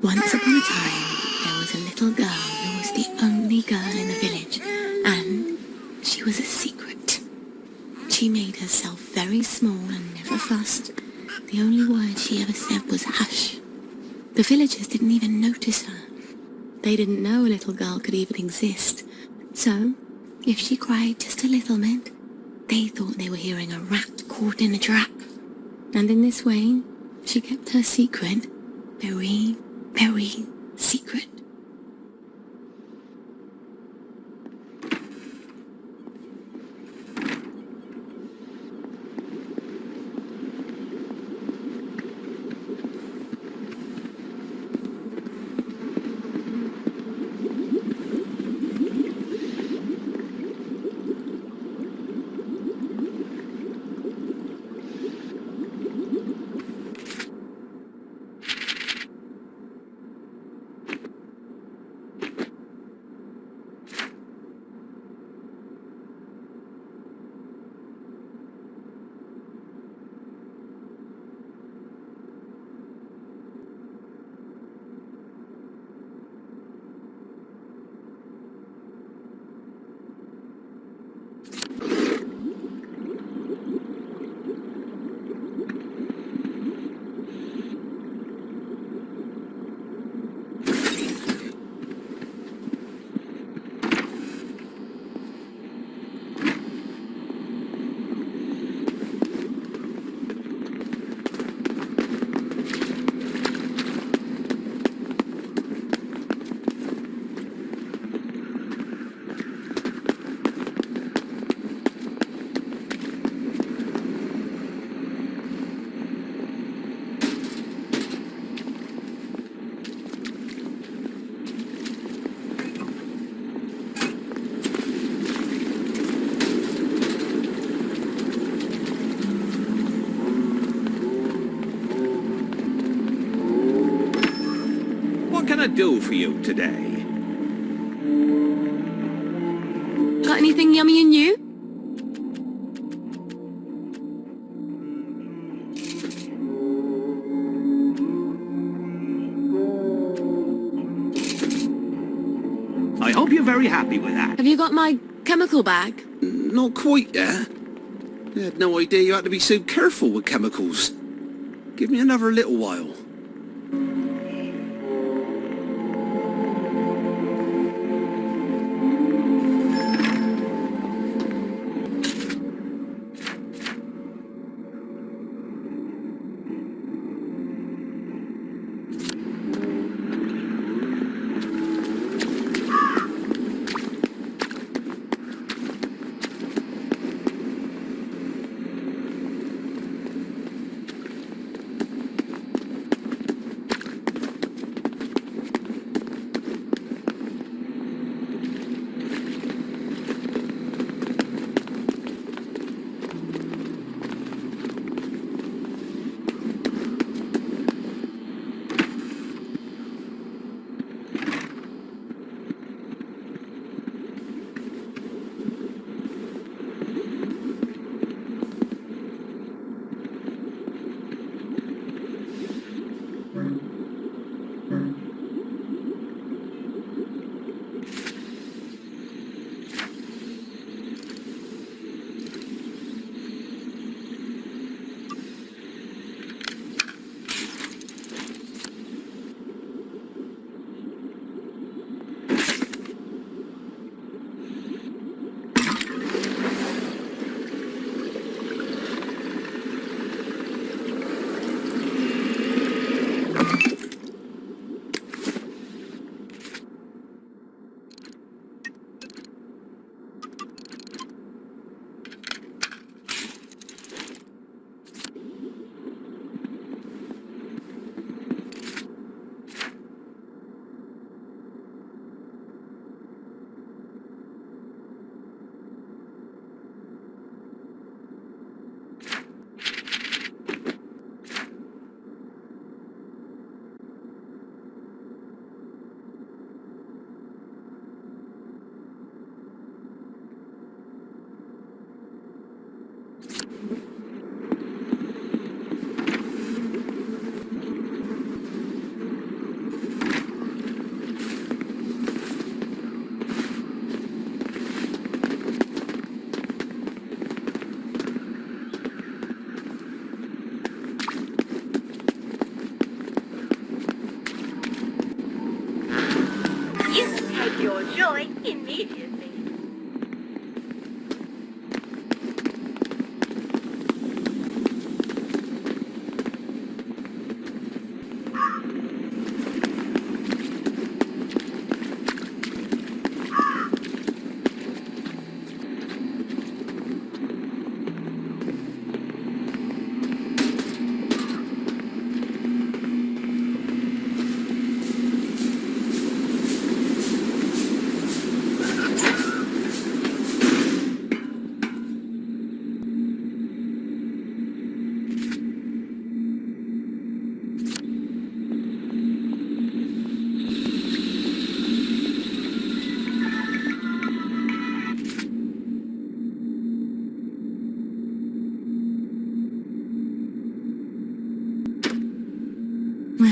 Once upon a time, there was a little girl who was the only girl in the village, and she was a secret. She made herself very small and never fussed. The only word she ever said was hush. The villagers didn't even notice her. They didn't know a little girl could even exist. So, if she cried just a little bit, they thought they were hearing a rat caught in a trap. And in this way, she kept her secret very, very secret. What can I do for you today? Got anything yummy and new? I hope you're very happy with that. Have you got my chemical bag? Not quite yet. I had no idea you had to be so careful with chemicals. Give me another little while.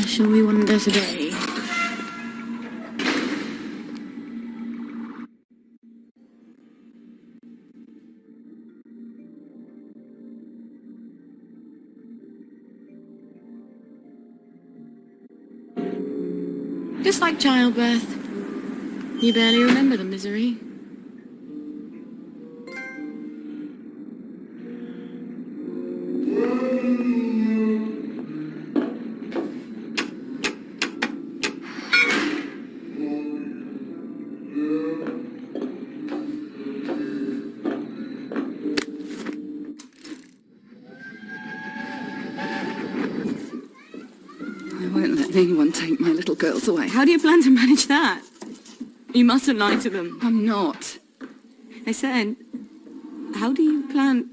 shall we wander today? Just like childbirth. You barely remember the misery. I won't let anyone take my little girls away. How do you plan to manage that? You mustn't lie to them. I'm not. I said, how do you plan...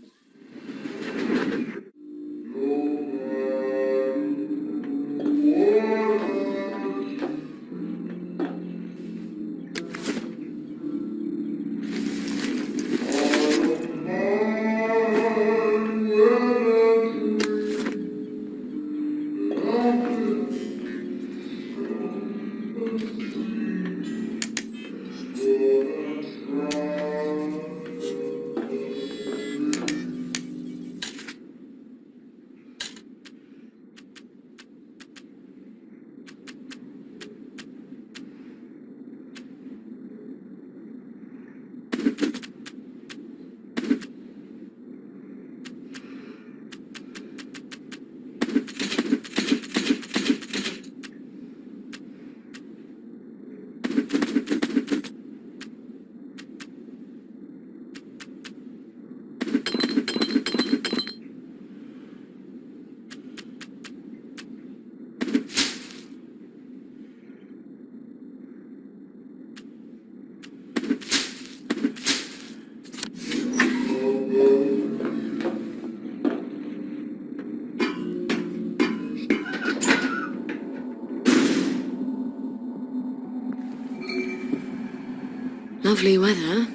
Lovely weather.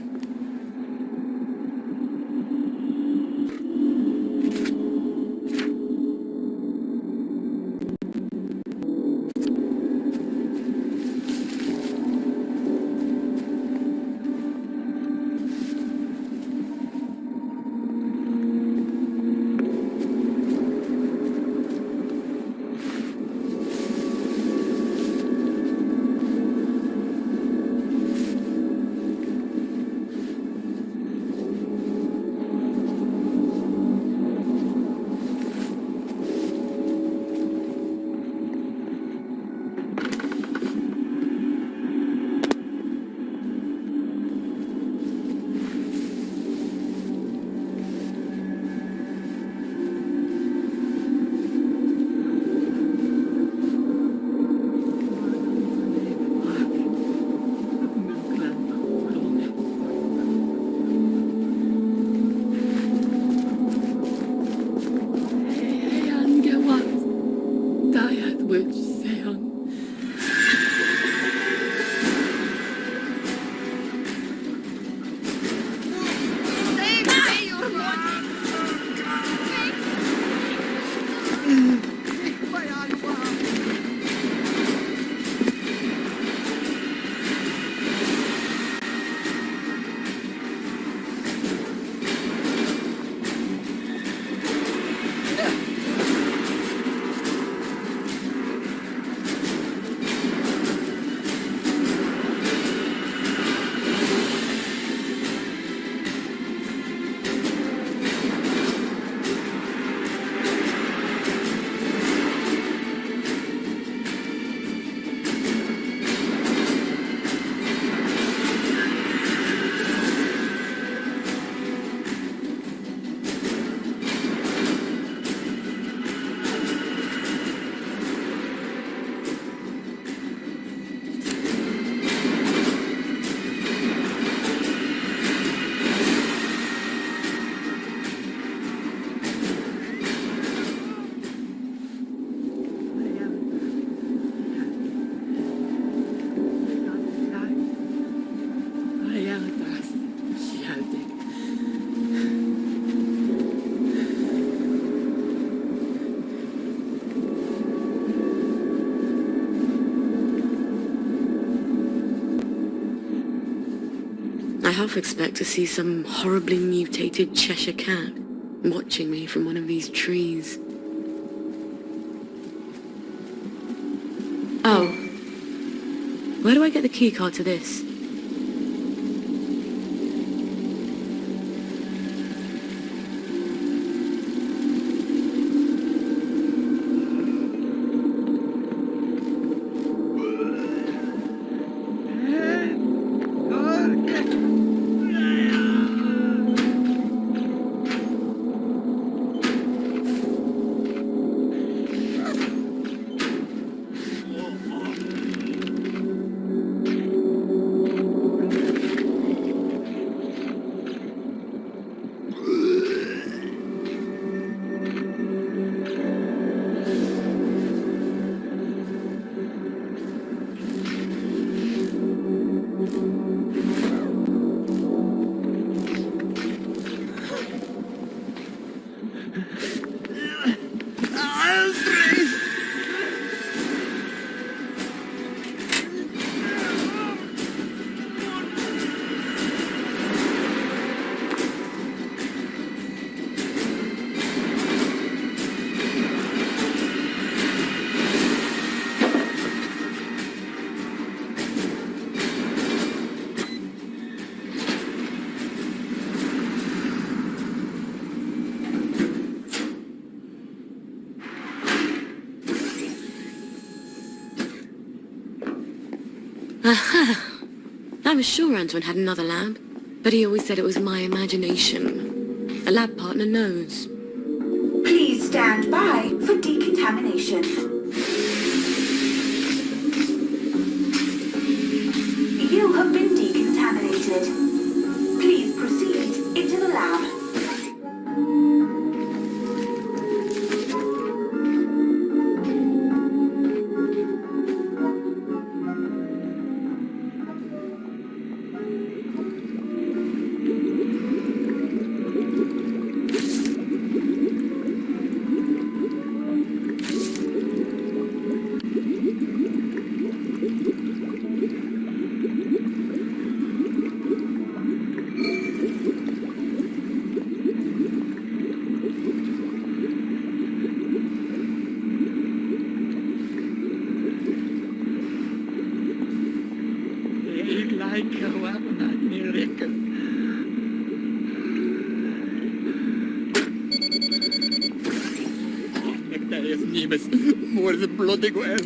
half expect to see some horribly mutated Cheshire cat watching me from one of these trees. Oh. Where do I get the keycard to this? Aha! I was sure Antoine had another lab, but he always said it was my imagination. A lab partner knows. Please stand by for decontamination. You have been decontaminated. Please proceed into the lab. More than bloody well.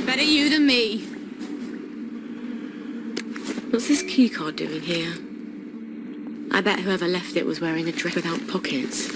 Better you than me. What's this keycard doing here? I bet whoever left it was wearing a dress without pockets.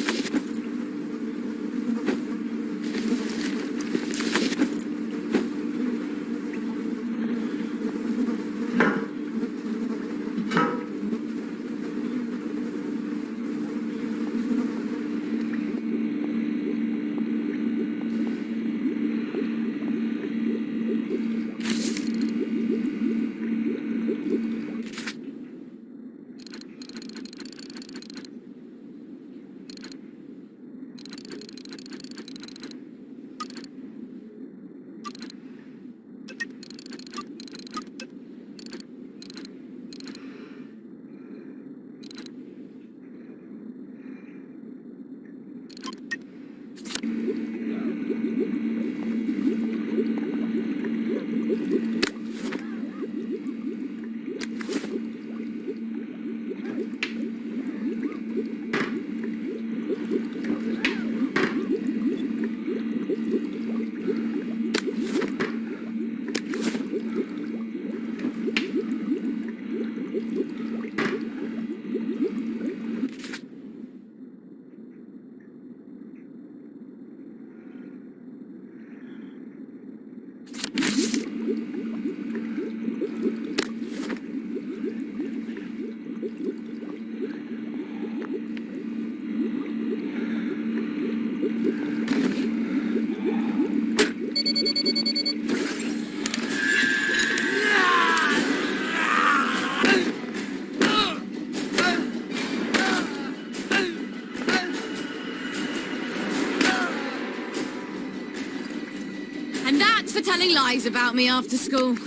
for telling lies about me after school.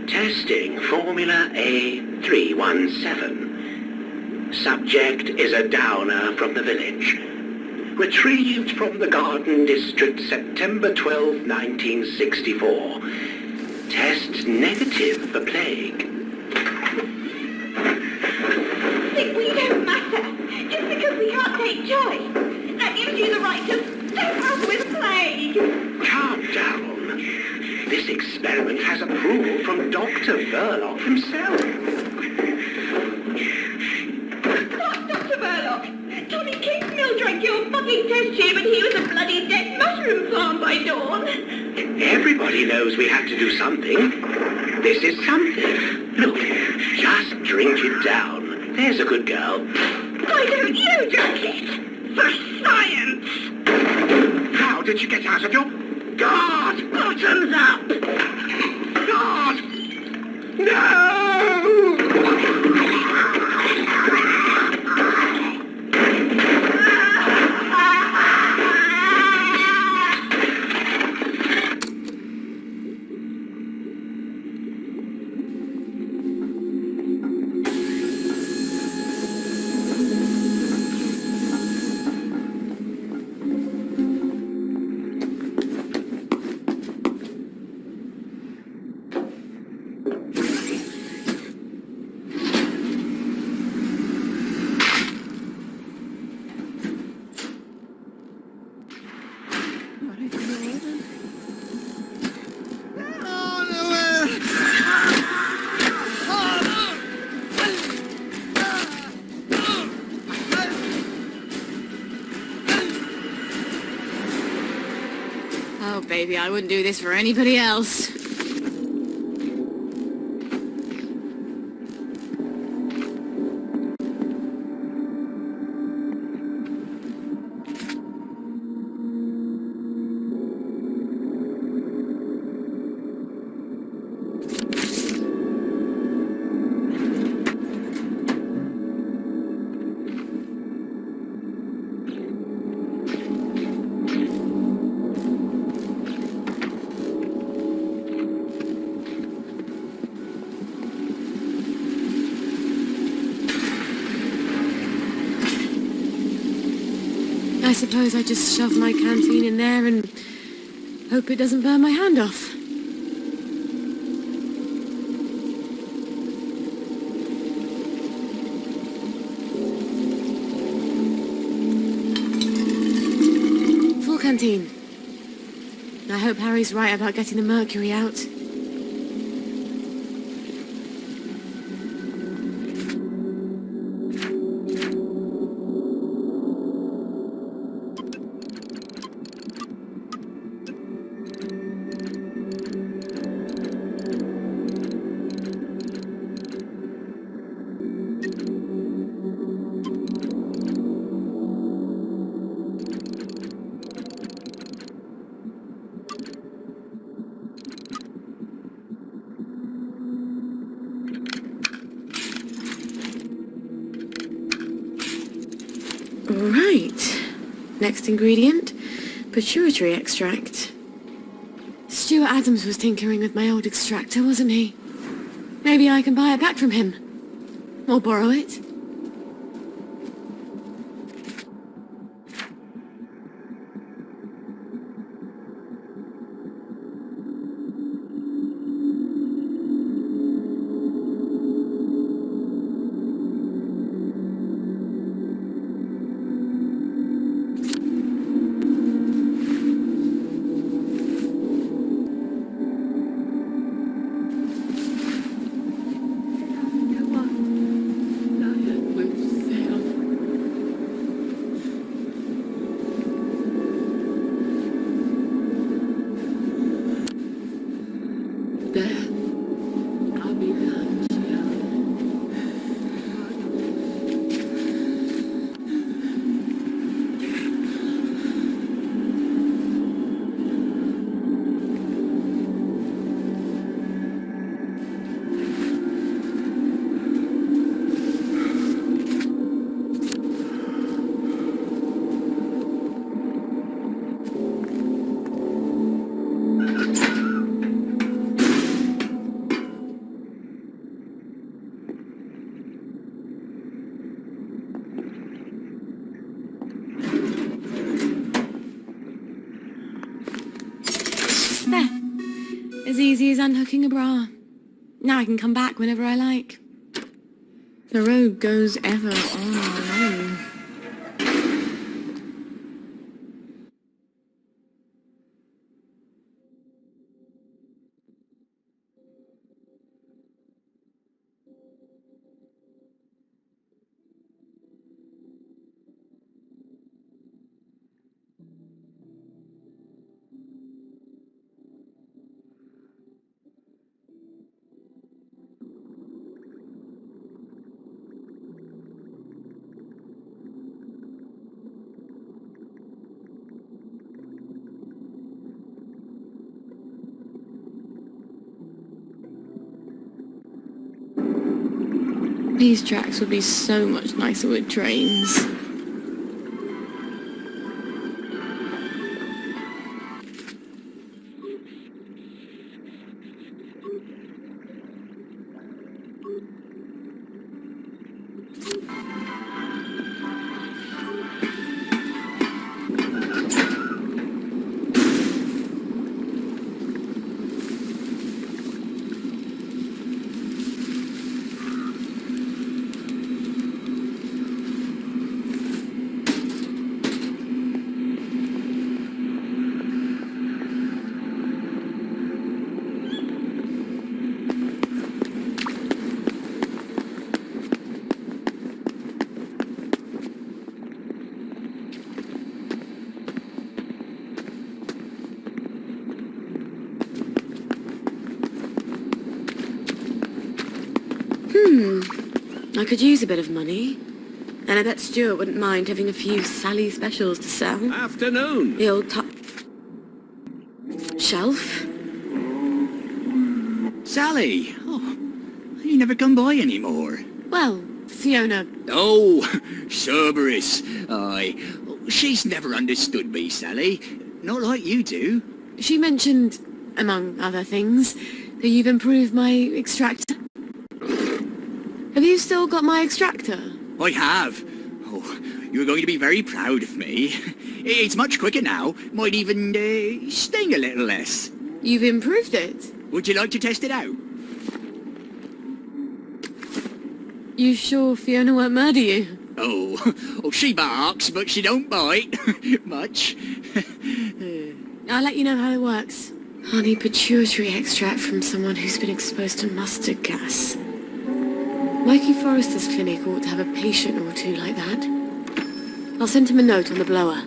Testing Formula A317. Subject is a downer from the village. Retrieved from the Garden District, September 12, 1964. Test negative for plague. We don't matter. Just because we can't take choice. That gives you the right to step us with plague. Calm down. This experiment has approval from Dr. Verloc himself. What, Dr. Verloc? Johnny Kingsmill drank your fucking test tube and he was a bloody dead mushroom farm by dawn. Everybody knows we have to do something. This is something. Look, just drink it down. There's a good girl. Why don't you drink it? For science! How did you get out of your... God! Bottoms up! God! No! Oh, baby, I wouldn't do this for anybody else. I suppose I just shove my canteen in there and hope it doesn't burn my hand off. Full canteen. I hope Harry's right about getting the mercury out. Right. Next ingredient, pituitary extract. Stuart Adams was tinkering with my old extractor, wasn't he? Maybe I can buy it back from him. Or borrow it. As easy as unhooking a bra. Now I can come back whenever I like. The road goes ever on alone. These tracks would be so much nicer with trains. I could use a bit of money. And I bet Stuart wouldn't mind having a few Sally specials to sell. Afternoon. The old top shelf. Sally! Oh, you never come by anymore. Well, Fiona. Oh, Cerberus. Aye. She's never understood me, Sally. Not like you do. She mentioned, among other things, that you've improved my extractor. Have you still got my extractor? I have. Oh, you're going to be very proud of me. It's much quicker now. Might even sting a little less. You've improved it? Would you like to test it out? You sure Fiona won't murder you? Oh, she barks, but she don't bite. Much. I'll let you know how it works. Honey pituitary extract from someone who's been exposed to mustard gas. Mikey Forrester's clinic ought to have a patient or two like that. I'll send him a note on the blower.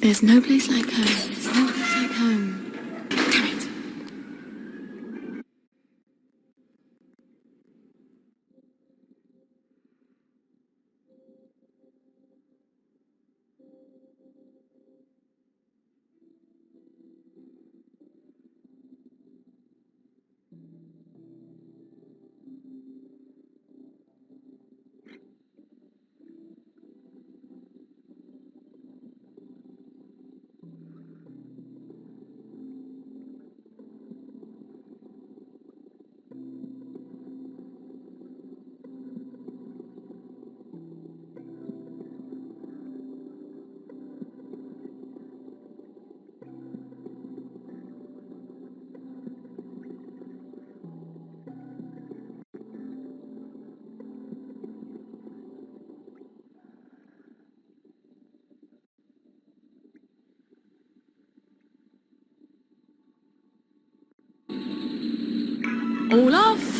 There's no place like home. There's no place like home. Damn it. All off.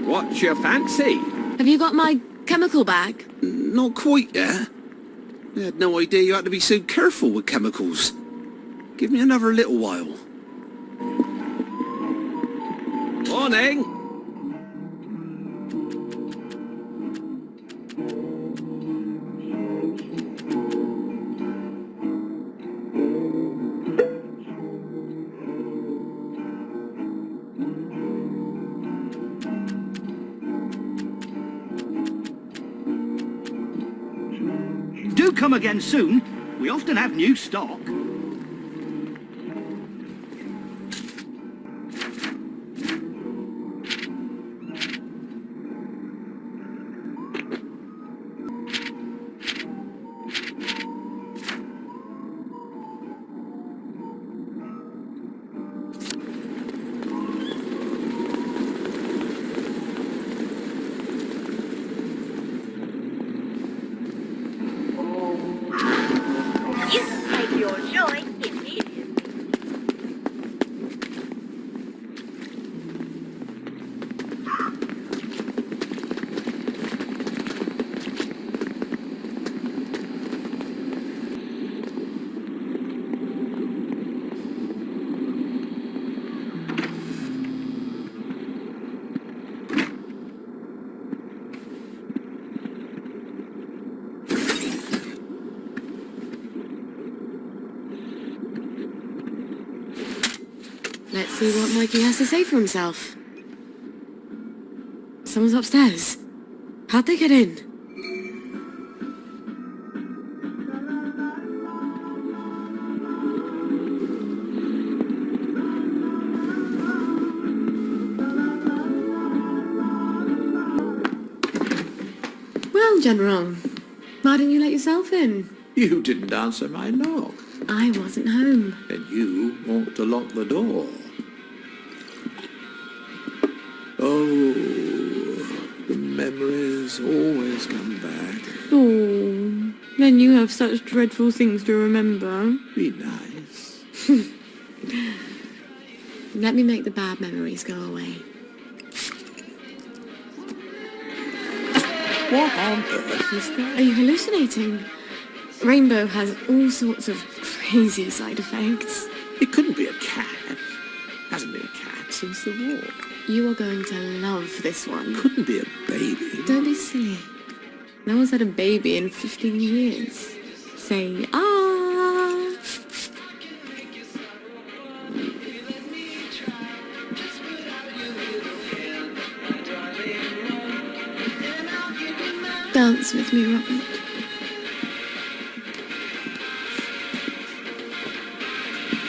What's your fancy? Have you got my chemical bag? Not quite yet. I had no idea you had to be so careful with chemicals. Give me another little while. Morning! Do come again soon. We often have new stock. Let's see what Mikey has to say for himself. Someone's upstairs. How'd they get in? Well, General, why didn't you let yourself in? You didn't answer my knock, I wasn't home. and you ought to lock the door. Oh, the memories always come back. Oh, then you have such dreadful things to remember. Be nice. Let me make the bad memories go away. What on earth is that? Are you hallucinating? Rainbow has all sorts of crazy side effects. It couldn't be a cat. Hasn't been a cat since the war. You are going to love this one. Couldn't be a baby. Don't be silly. No one's had a baby in 15 years. Say, ah. Dance with me, Robert.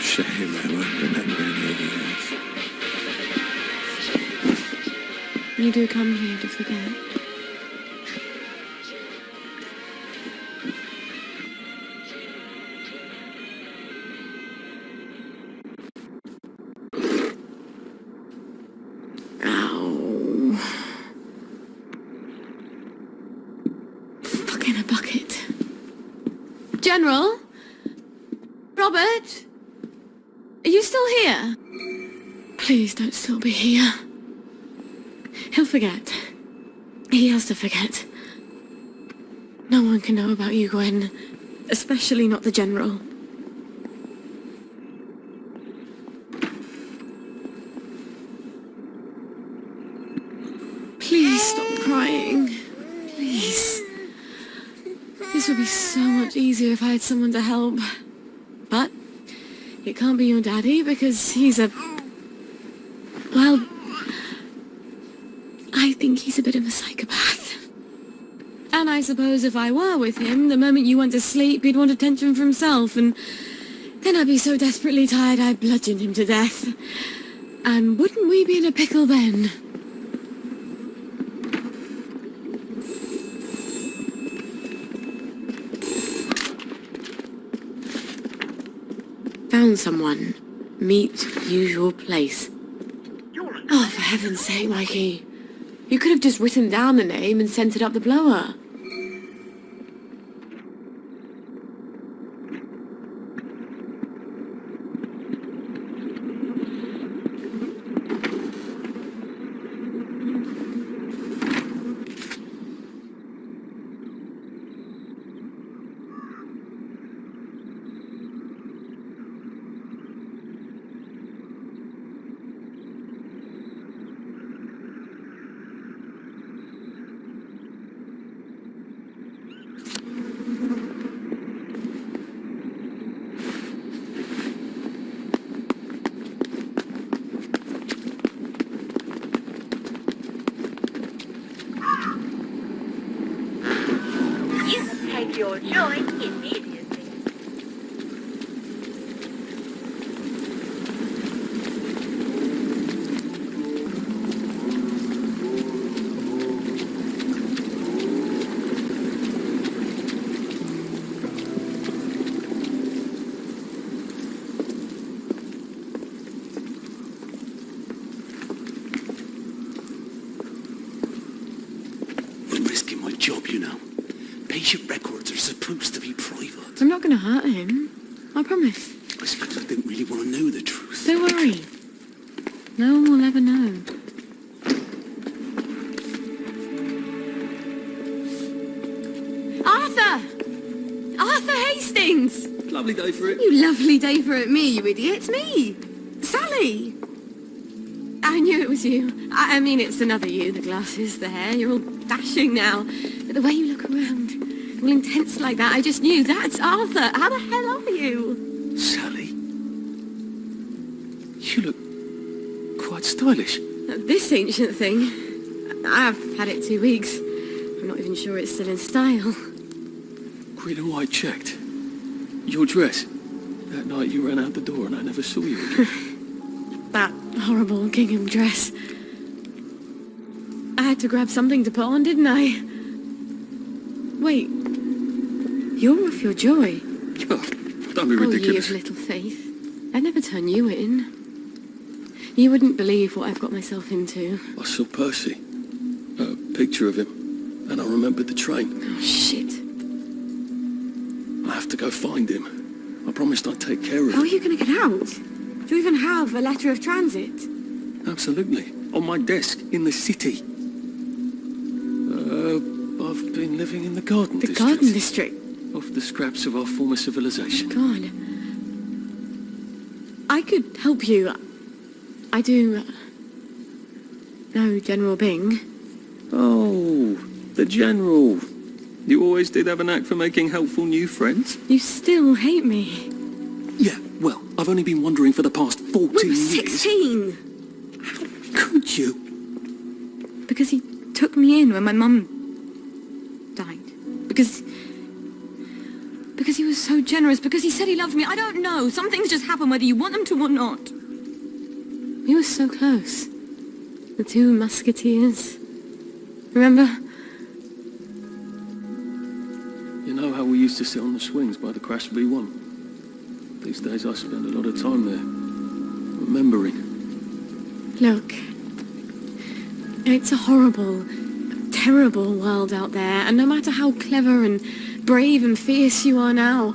Shame I won't remember any of this. You do come here to forget. Ow. Fuck in a bucket. General? Robert? Are you still here? Please don't still be here. He'll forget. He has to forget. No one can know about you, Gwen. Especially not the General. Please stop crying. Please. This would be so much easier if I had someone to help. But it can't be your daddy because he's a... Well, I think he's a bit of a psychopath. And I suppose if I were with him, the moment you went to sleep, he'd want attention for himself, and then I'd be so desperately tired I'd bludgeon him to death. And wouldn't we be in a pickle then? Found someone. Meet usual place. Oh, for heaven's sake, Mikey. You could have just written down the name and sent it up the blower. Your joy immediately. I'm risking my job, you know. Patient records are supposed to be private. I'm not going to hurt him. I promise. I suppose I didn't really want to know the truth. Don't worry. No one will ever know. Arthur! Arthur Hastings! Lovely day for it. You lovely day for it, me, you idiot. It's me. Sally. I knew it was you. I mean, it's another you. The glasses, the hair. You're all dashing now. But the way you look around, all intense like that, I just knew that's Arthur. How the hell are you? Sally? You look quite stylish. This ancient thing. I've had it 2 weeks. I'm not even sure it's still in style. Green and white checked. Your dress. That night you ran out the door and I never saw you again. That horrible gingham dress. I had to grab something to put on, didn't I? Wait. You're off your joy. Oh, don't be ridiculous. Oh, ye of little faith. I'd never turn you in. You wouldn't believe what I've got myself into. I saw Percy. A picture of him. And I remembered the train. Oh, shit. I have to go find him. I promised I'd take care of him. How are you going to get out? Do you even have a letter of transit? Absolutely. On my desk, in the city. I've been living in the garden district. The garden district? Off the scraps of our former civilization. God. I could help you. I do... know General BYNG. Oh, the General. You always did have an knack for making helpful new friends. You still hate me. Yeah, well, I've only been wondering for the past 14 We were years. 16! How could you? Because he took me in when my mum died. Because he was so generous. Because he said he loved me. I don't know. Some things just happen whether you want them to or not. We were so close. The two musketeers. Remember? You know how we used to sit on the swings by the crashed B1? These days I spend a lot of time there, remembering. Look, it's a horrible, terrible world out there, and no matter how clever and brave and fierce you are now,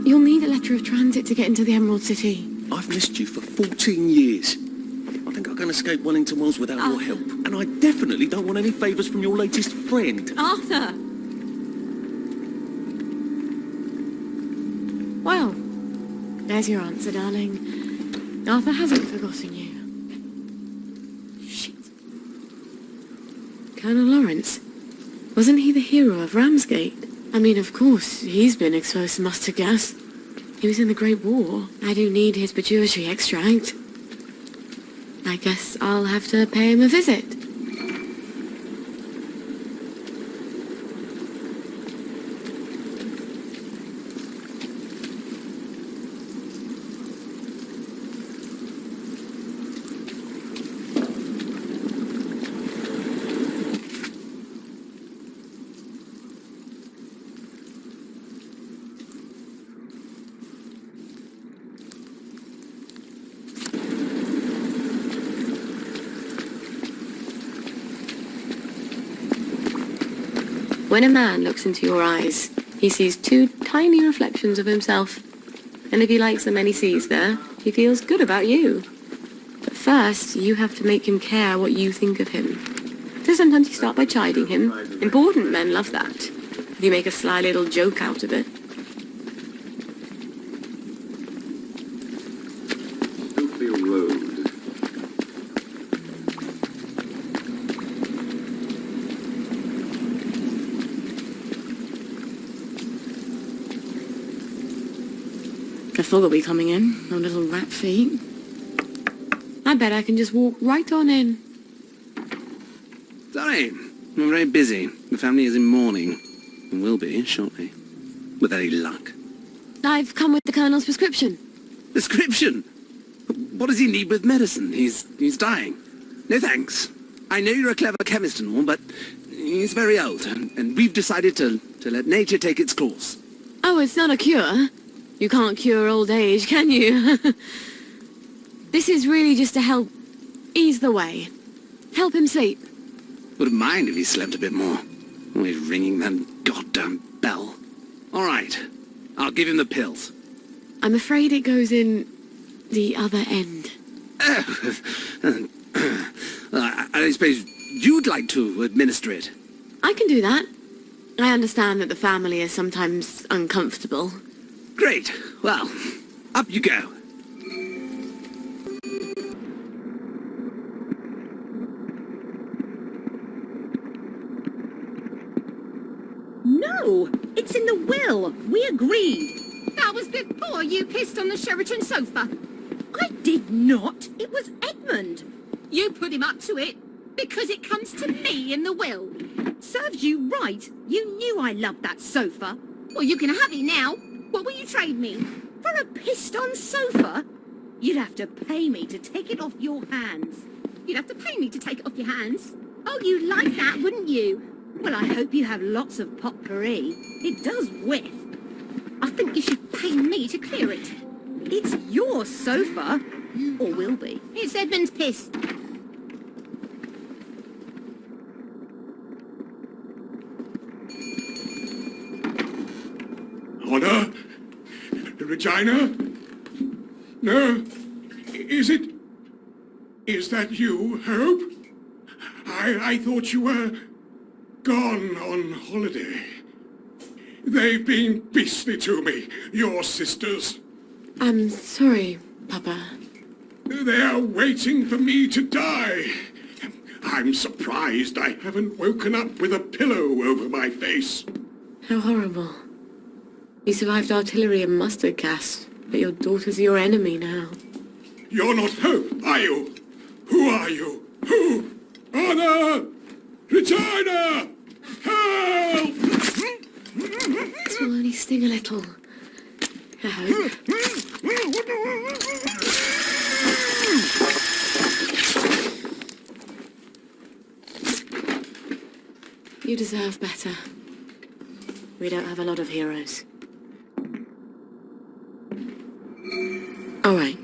you'll need a letter of transit to get into the Emerald City. I've missed you for 14 years. I think I not going to escape Wellington Wells without your help. And I definitely don't want any favours from your latest friend. Arthur! Well, there's your answer, darling. Arthur hasn't forgotten you. Shit. Colonel Lawrence? Wasn't he the hero of Ramsgate? I mean, of course, he's been exposed to mustard gas. He was in the Great War. I do need his pituitary extract. I guess I'll have to pay him a visit. When a man looks into your eyes, he sees two tiny reflections of himself. And if he likes the men he sees there, he feels good about you. But first, you have to make him care what you think of him. So sometimes you start by chiding him. Important men love that. If you make a sly little joke out of it. The fog will be coming in, on little rat feet. I bet I can just walk right on in. Sorry, I'm very busy. The family is in mourning, and will be shortly. With any luck. I've come with the Colonel's prescription. Prescription? What does he need with medicine? He's dying. No thanks. I know you're a clever chemist and all, but he's very old, and we've decided to let nature take its course. Oh, it's not a cure. You can't cure old age, can you? This is really just to help ease the way. Help him sleep. Wouldn't mind if he slept a bit more. Always ringing that goddamn bell. All right, I'll give him the pills. I'm afraid it goes in the other end. I suppose you'd like to administer it. I can do that. I understand that the family is sometimes uncomfortable. Great. Well, up you go. No, it's in the will. We agreed. That was before you pissed on the Sheraton sofa. I did not. It was Edmund. You put him up to it because it comes to me in the will. Serves you right. You knew I loved that sofa. Well, you can have it now. What will you trade me? For a pissed-on sofa? You'd have to pay me to take it off your hands. You'd have to pay me to take it off your hands. Oh, you'd like that, wouldn't you? Well, I hope you have lots of potpourri. It does whiff. I think you should pay me to clear it. It's your sofa. Or will be. It's Edmund's piss. Honor? Regina? No. Is that you, Hope? I thought you were gone on holiday. They've been beastly to me, your sisters. I'm sorry, Papa. They're waiting for me to die. I'm surprised I haven't woken up with a pillow over my face. How horrible. You survived artillery and mustard gas, but your daughter's your enemy now. You're not Hope, are you? Who are you? Who? Honor! Regina! Help! This will only sting a little. I hope. You deserve better. We don't have a lot of heroes. All right.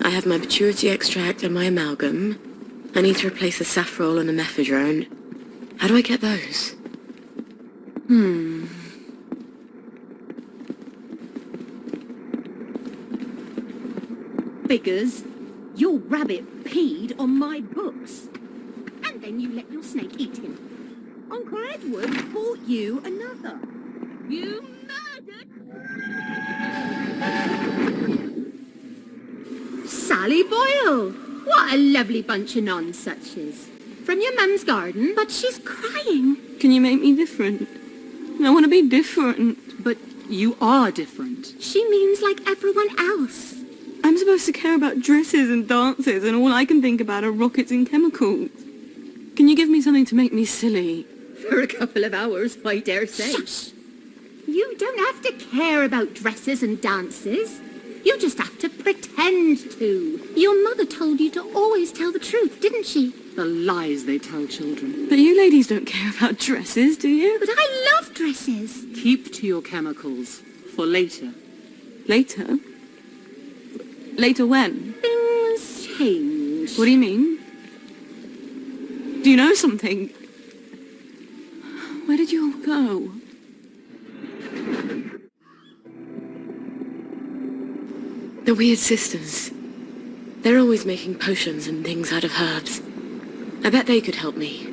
I have my pituitary extract and my amalgam. I need to replace the safrole and the mephedrone. How do I get those? Figures. Your rabbit peed on my books. And then you let your snake eat him. Uncle Edward bought you another. You murdered... Sally Boyle! What a lovely bunch of nonsuches. From your mum's garden, but she's crying. Can you make me different? I want to be different. But you are different. She means like everyone else. I'm supposed to care about dresses and dances, and all I can think about are rockets and chemicals. Can you give me something to make me silly? For a couple of hours, I dare say. Shush! You don't have to care about dresses and dances. You just have to pretend to. Your mother told you to always tell the truth, didn't she? The lies they tell children. But you ladies don't care about dresses, do you? But I love dresses. Keep to your chemicals. For later. Later? Later when? Things change. What do you mean? Do you know something? Where did you all go? The weird sisters. They're always making potions and things out of herbs. I bet they could help me.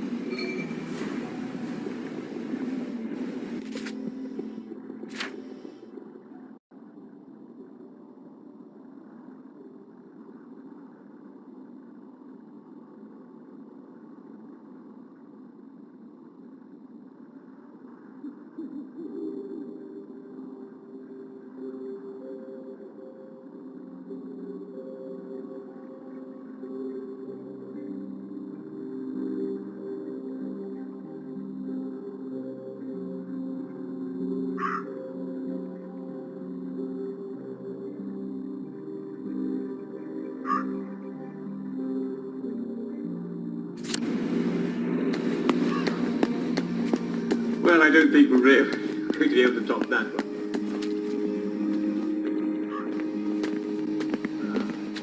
Well, I don't think we're really going to be able to top that one.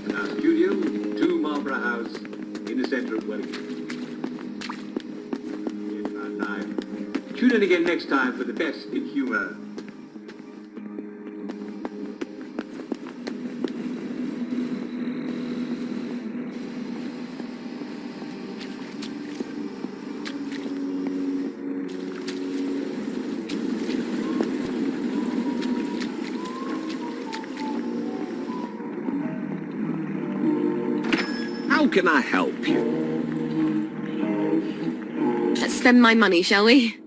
In our studio, 2 Marlborough House, in the centre of Wellington. It's about time. Tune in again next time for the best in humour. How can I help you? Let's spend my money, shall we?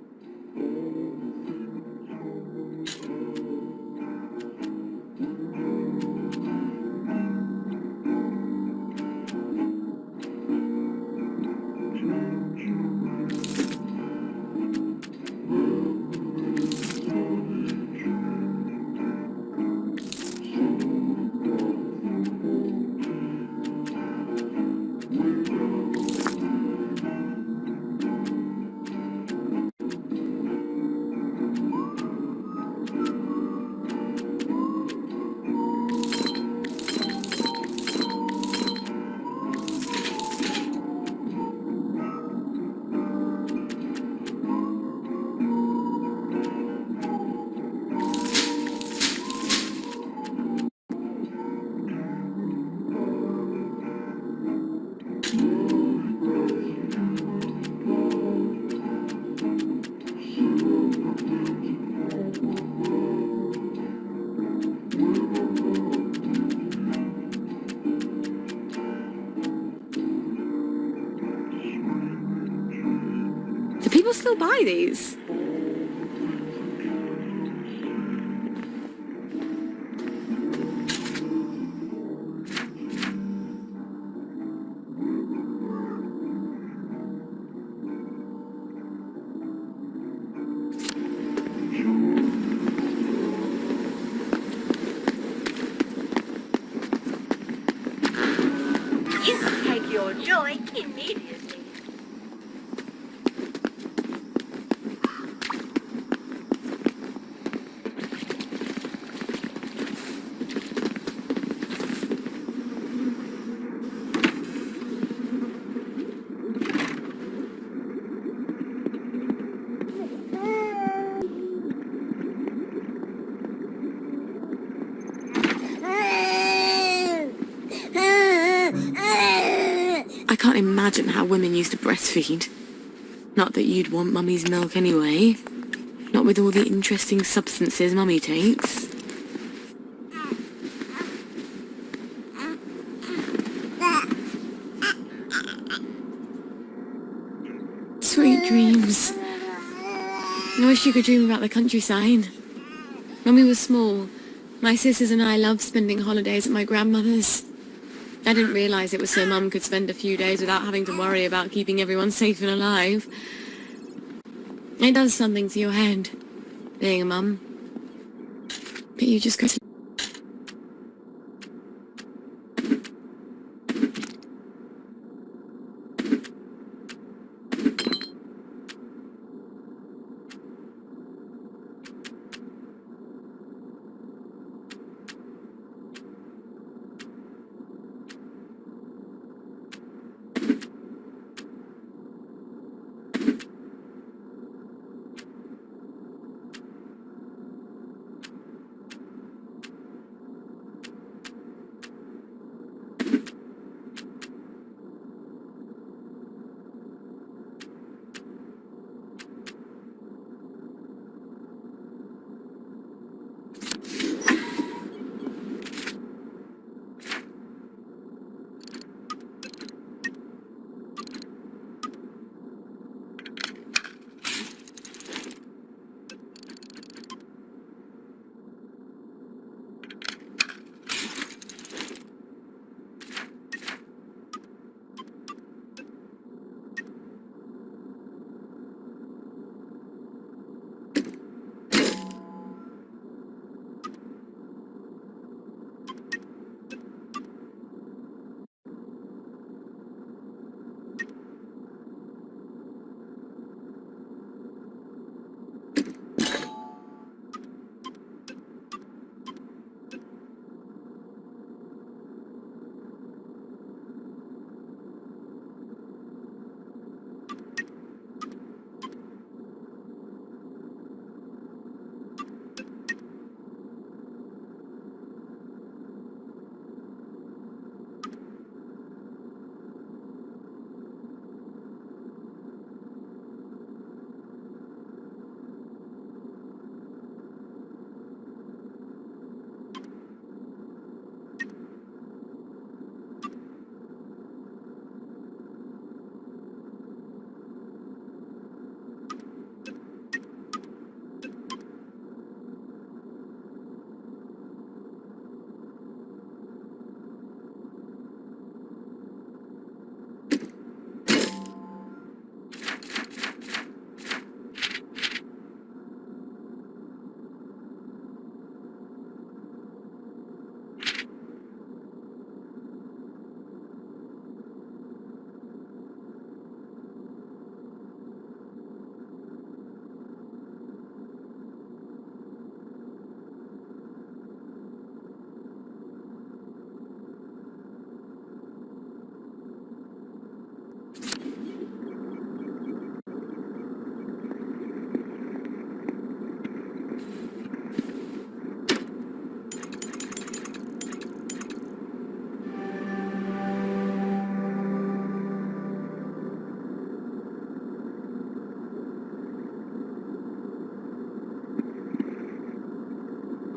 Do people still buy these? You take your joy immediately. imagine how women used to breastfeed. Not that you'd want Mummy's milk anyway. Not with all the interesting substances Mummy takes. Sweet dreams. I wish you could dream about the countryside. When we were small, my sisters and I loved spending holidays at my grandmother's. I didn't realise it was so Mum could spend a few days without having to worry about keeping everyone safe and alive. It does something to your head, being a mum. But you just go to...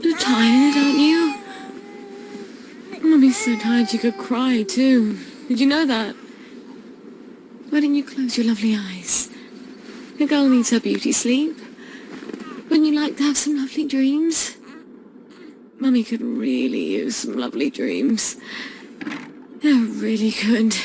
You're tired, aren't you? Mummy's so tired you could cry, too. Did you know that? Why don't you close your lovely eyes? A girl needs her beauty sleep. Wouldn't you like to have some lovely dreams? Mummy could really use some lovely dreams. Yeah, really could.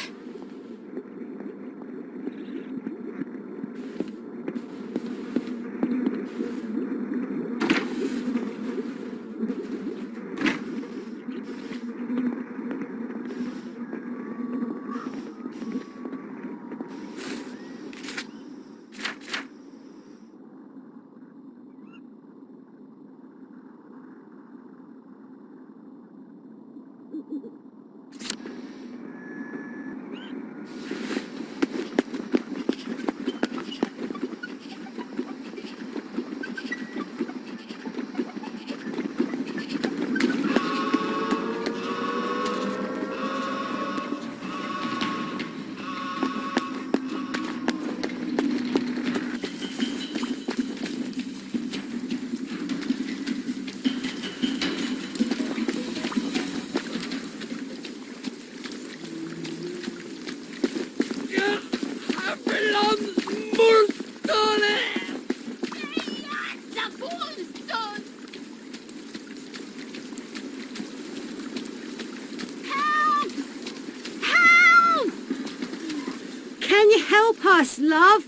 help us, love.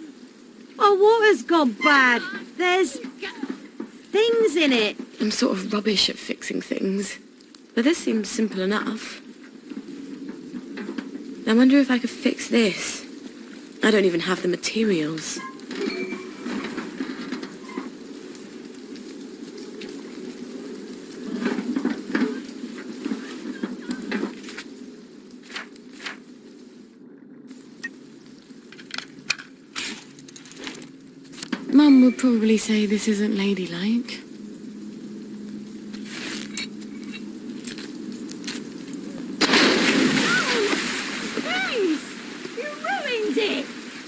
Our water's gone bad. There's things in it. I'm sort of rubbish at fixing things, but this seems simple enough. I wonder if I could fix this. I don't even have the materials. Mum would probably say this isn't ladylike.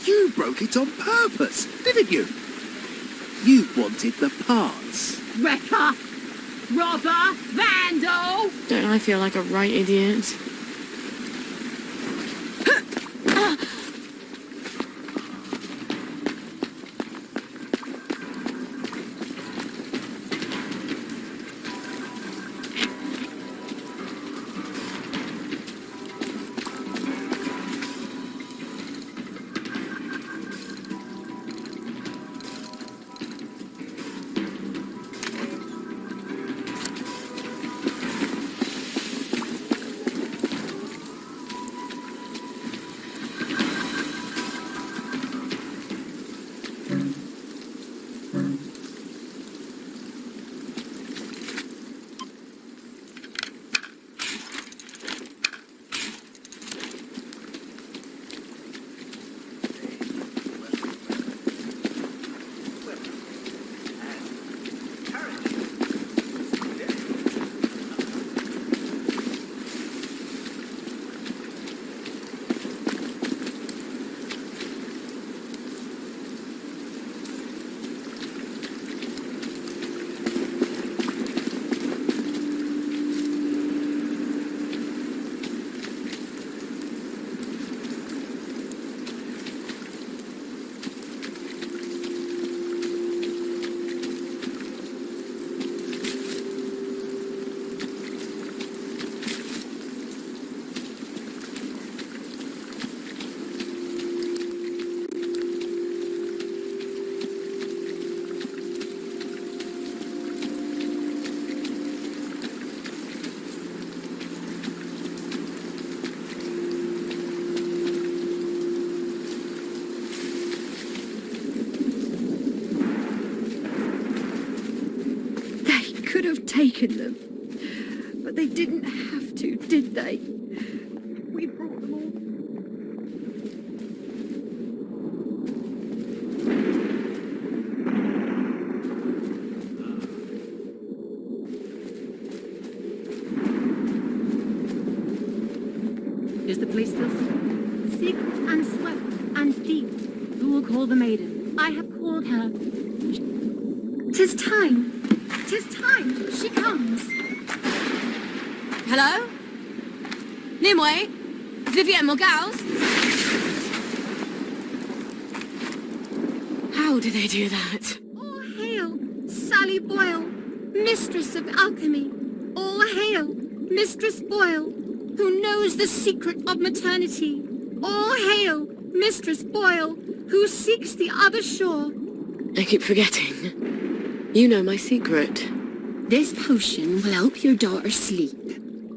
You broke it on purpose, didn't you? You wanted the parts. Wrecker! Robber! Vandal! Don't I feel like a right idiot? Taken them. But they didn't have to, did they? We brought them all. Is the place still secret? Secret and swept and deep. Who will call the maiden? I have called her. 'Tis time. 'Tis time. She comes. Hello? Nimue? Vivienne Morgals? How do they do that? All hail, Sally Boyle, mistress of alchemy. All hail, Mistress Boyle, who knows the secret of maternity. All hail, Mistress Boyle, who seeks the other shore. I keep forgetting. You know my secret. This potion will help your daughter sleep.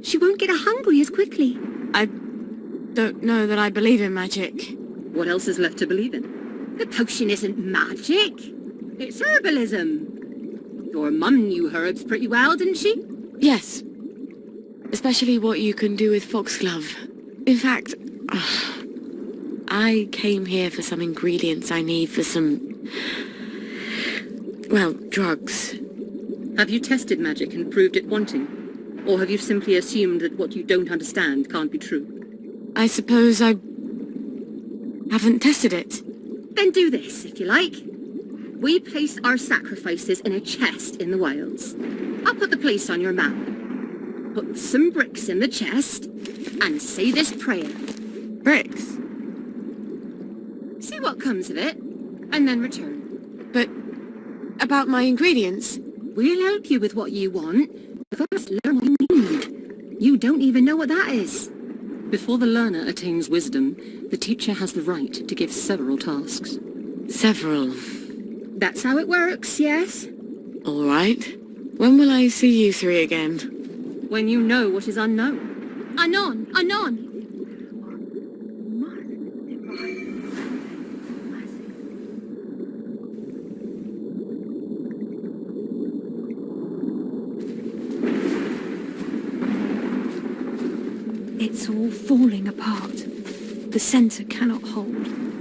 She won't get hungry as quickly. I don't know that I believe in magic. What else is left to believe in? The potion isn't magic. It's herbalism. Your mum knew herbs pretty well, didn't she? Yes. Especially what you can do with foxglove. In fact, I came here for some ingredients I need for some, well, drugs. Have you tested magic and proved it wanting? Or have you simply assumed that what you don't understand can't be true? I suppose I haven't tested it. Then do this, if you like. We place our sacrifices in a chest in the wilds. I'll put the place on your map. Put some bricks in the chest and say this prayer. Bricks? See what comes of it, and then return. But about my ingredients? We'll help you with what you want. First, learn what you need. You don't even know what that is. Before the learner attains wisdom, the teacher has the right to give several tasks. Several. That's how it works, yes? All right. When will I see you three again? When you know what is unknown. Anon, anon. It's all falling apart. The centre cannot hold.